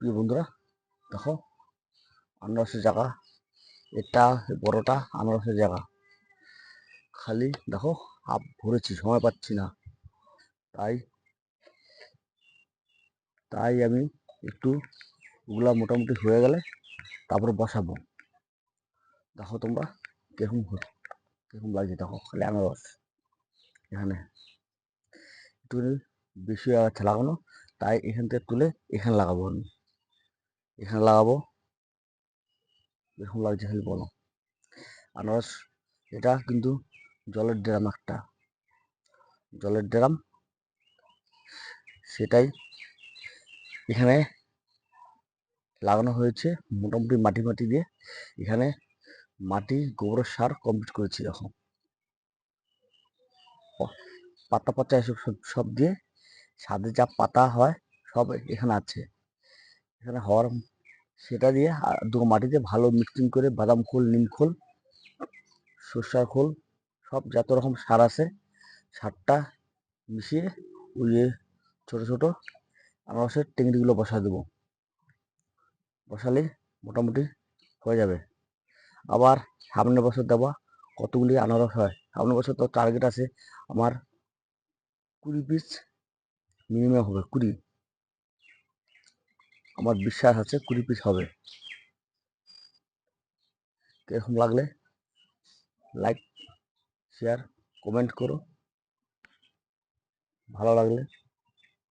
প্রিয় বন্ধুরা, দেখো আনারসের জায়গা। এটা বড়টা আনারসের জায়গা। খালি দেখো হাফ ভরেছি, সময় পাচ্ছি না। তাই তাই আমি একটু ওগুলা মোটামুটি হয়ে গেলে তারপরে বসাবো। দেখো তোমরা কিরকম কিরকম লাগছে। দেখো খালি আনারস এখানে একটুখানি বেশি হয়ে যাচ্ছে লাগানো। তাই এখান থেকে তুলে এখানে লাগাবো। আমি এখানে লাগাবো। এরকম লাগছে খালি বলো। আনারস এটা কিন্তু জলের ড্রাম, একটা জলের ড্রাম, সেটাই এখানে লাগানো হয়েছে। মোটামুটি মাটি মাটি দিয়ে এখানে মাটি গোবর সার কমপ্লিট করেছি। এখন পাতা পচা এসব সব দিয়ে ছাদে যা পাতা হয় সব এখানে আছে। এখানে হওয়ার সেটা দিয়ে দু মাটিতে ভালো মিক্সিং করে বাদাম খোল, নিম খোল, সর্ষার খোল, সব যত রকম সার আছে সারটা মিশিয়ে ওই যে ছোটো ছোটো আনারসের টেংরিগুলো বসা দেবো। বসালেই মোটামুটি হয়ে যাবে। আবার সামনের বছর দেওয়া কতগুলি আনারস হয়। সামনের বছর তো টার্গেট আছে আমার 20 পিস মিনিমাম হবে। 20, আমার বিশ্বাস আছে 20 পিস হবে। এরকম লাগলে লাইক, শেয়ার, কমেন্ট করো। ভালো লাগলে